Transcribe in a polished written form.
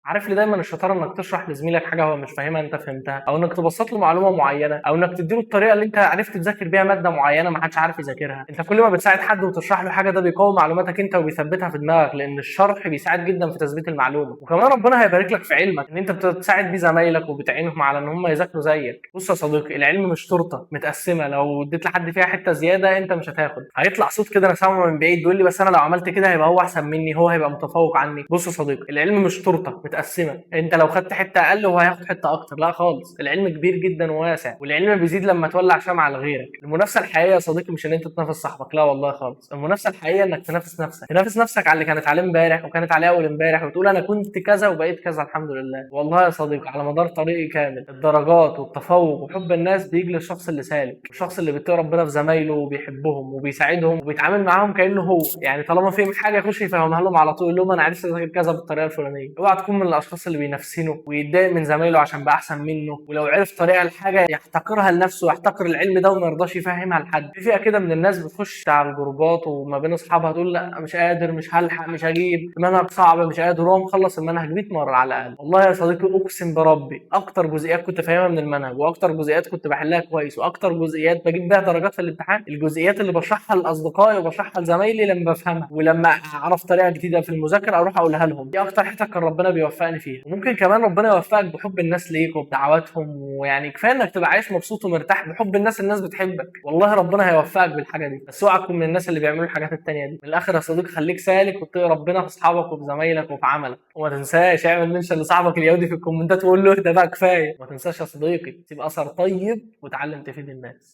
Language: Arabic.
عارف ليه دايما الشطاره انك تشرح لزميلك حاجه هو مش فاهمها انت فهمتها، او انك تبسط له معلومه معينه، او انك تديله الطريقه اللي انت عرفت تذاكر بيها ماده معينه ما حدش عارف يذاكرها. انت كل ما بتساعد حد وتشرح له حاجه ده بيقوي معلوماتك انت وبيثبتها في دماغك، لان الشرح بيساعد جدا في تثبيت المعلومه. وكمان ربنا هيبارك لك في علمك ان انت بتساعد بيه زمايلك وبتعينهم على ان هم يذاكروا زيك. بص يا صديقي، العلم مش تورته متقسمه، لو اديت لحد فيها حته زياده انت مش هتاخد. هيطلع صوت كده انا سامعه من بعيد بيقول لي بس انا لو عملت كده هيبقى هو احسن مني، هو هيبقى متفوق عني. بص يا صديقي، العلم مش تورته متقسمه انت لو خدت حته اقل وهو هياخد حته اكتر، لا خالص. العلم كبير جدا وواسع، والعلم بيزيد لما تولع شمعة لغيرك. المنافسه الحقيقيه يا صديقي مش ان انت تنافس صاحبك، لا والله خالص. المنافسه الحقيقيه انك تنافس نفسك، تنافس نفسك على اللي كانت عليه امبارح وكانت عليه اول امبارح، وتقول انا كنت كذا وبقيت كذا الحمد لله. والله يا صديقي على مدار طريقي كامل الدرجات والتفوق وحب الناس بيجي للشخص اللي سالك، الشخص اللي بيتقي ربنا في زمايله وبيحبهم وبيساعدهم وبيتعامل معاهم كانه هو، يعني طالما فيهم حاجه يخش يفهمها لهم على طول، يقول لهم انا عرفت اذاكر كذا بالطريقه الفلانيه. اوعى تكون من الاشخاص اللي بينافسينه ويتضايق من زمايله عشان بقى احسن منه، ولو عرف طريقه لحاجه يحتقرها لنفسه ويحتقر العلم ده وما يرضاش يفهمها لحد. في فئه كده من الناس بتخش على الجروبات وما بين اصحابها تقول لا مش قادر، مش هلحق، مش هجيب، المنهج صعب، مش قادر، وهو مخلص المنهج 100 مره على الاقل. والله يا صديقي اقسم بربي اكتر جزئيات كنت فاهمها من المنهج، واكتر جزئيات كنت بحلها كويس، واكتر جزئيات بجيب بيها درجات في الامتحان، الجزئيات اللي بشرحها لاصدقائي وبشرحها لزمايلي لما بفهمها، ولما اعرف طريقه جديده في المذاكره اروح اقولها لهم. دي اكتر حته كان ربنا بيوفقني فيها. وممكن كمان ربنا يوفقك بحب الناس ليك وبدعواتهم، ويعني كفايه انك تبقى عايش مبسوط ومرتاح بحب الناس، الناس بتحبك، والله ربنا هيوفقك بالحاجه دي. بس اوعى تكون من الناس اللي بيعملوا الحاجات التانيه دي. من الاخر يا صديقي خليك سالك واتقي ربنا في اصحابك وفي زمايلك وفي عملك، وما تنساش اعمل منشن لصاحبك اليهودي في الكومنتات وقول له اهدى بقى كفايه. وما تنساش يا صديقي تبقى اثر طيب وتعلم تفيد الناس.